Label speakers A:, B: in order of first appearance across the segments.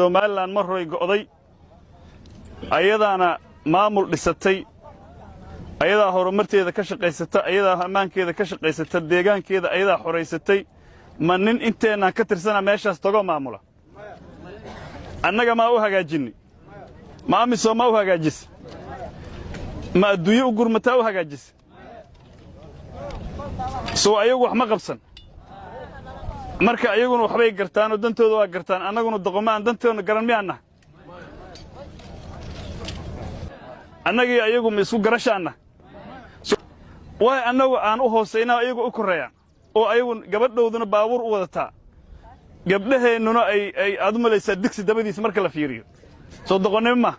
A: Somaliland marray go'day ayadaana maamul dhisatay ayadaa horumarteeda ka shaqaysata ayadaa ammaankeeda ka shaqaysata deegaankeeda ayadaa xoreysatay ma nin inteena ka tirsana meeshaas tago maamula annaga ma u hagaajinni ma amiso ma u hagaajis ma adduunyo u gurmata u hagaajis soo ayagu wax ma qabsan marka ayaguna waxbay gartaan oo dantooda waa gartaan annaguna doqomo aan dantoona garan miyaana annagii ayagu ma isku garashaana way annagu aan u hooseynaa ayagu u koreeyaan oo ayagu gabadhooduna baabuur u wadataa gabdhaheennuna ay aad u malaysaa digsi dabadiisa marka la fiiriyo soo doqonnimo ma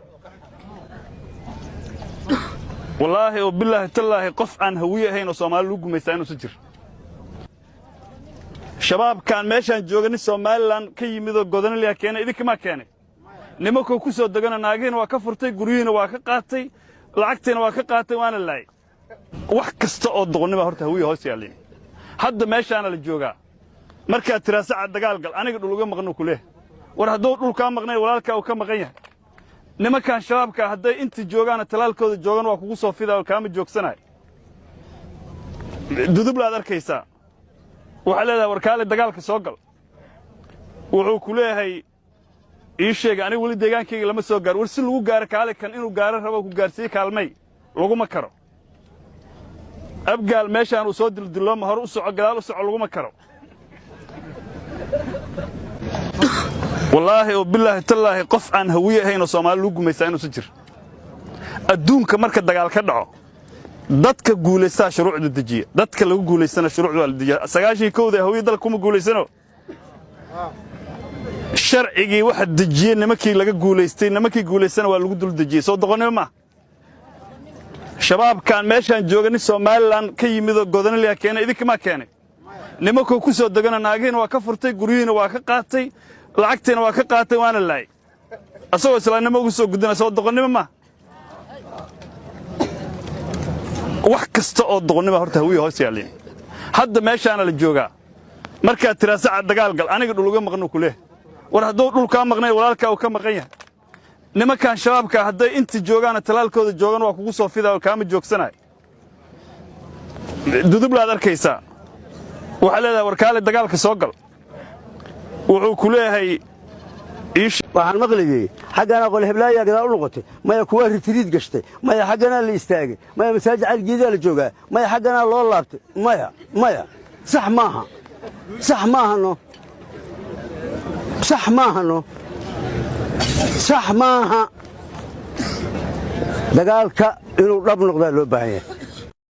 A: wallaahi oo billaahi tallaahi qof aan hawiye ahayn oo Soomaali lagu gumaysta inuu jiro shabaabkan meeshaan joogani Somaliland ka yimid oo godanaliya keenay idinka ma keenay nimanku ku soo dagana naageen waa ka furtay guriyiina waa ka qaatay lacagteena waa ka qaatay waana laay wax kasta oo doqonnimo horta hawiye hoos yaalin hadda meeshaan la joogaa marka tiraasaca dagaal gal aniga dhuluga maqno ku leeh war hadduu dhulka maqnay walaalka uu ka maqan yahay nimankan shabaabka hadday inta joogaan talaalkooda joogan waa kugu soo fidaa kaama joogsanay dudublaad arkaysaa waxa leedahay warkaale dagaalka soo gal wuxuu ku leeyahay ii sheeg aniga wali deegaankayga lama soo gaar war si lagu gaar kaale kan inuu gaar rabo ku gaarsiin kaalmay laguma karo abgaal meeshaan uu soo dildilo ma hor u soco gadaal u soco laguma karo wallaahi oo billaahi tallaahi qof aan hawiye ahayn oo Soomaali lagu gumaysta inuu jiro adduunka marka dagaal ka dhaco dadka guulaysta shuruucda dejiya dadka lagu guulaystana shuruucda la dejiya 91 hawiye dalka kuma guulaysano sharcigi waxa dejiyay nimankii laga guulaystay nimankii guulaystana waa lagu dul dejiyay soo doqonnimo ma shabaabkan meeshaan joogani Somaliland ka yimid oo godanaliya keenay idinka ma keenay nimanku ku soo dagana naageen waa ka furtay guriyiina waa ka qaatay lacagteena waa ka qaatay waana laay asagoo islaanimo ugu soo gudana soo doqonnimo ma wax kasta oo doqonnimo horta hawiye hoos yaalin hadda meeshaan la joogaa marka tiraasaca dagaal gal aniga dhuluga maqno ku leeh war hadduu dhulka maqnay walaalka uu ka maqan yahay nimankan shabaabka hadday inta joogaan talaalkooda joogan waa kugu soo fidaa kaama joogsanay dudublaad arkaysaa waxa leedahay warkaale dagaalka soo gal wuxuu ku leeyahay
B: waxaan maqlayay xaggana qol heblaaya gadaal u noqotay maya kuwa rifriid gashtay maya xaggana la istaagay maya masaajid algeeda la joogaa maya xaggana loo laabtay maya sax maaha sax maaha dagaalka inuu dhab noqdaa loo baahan yahay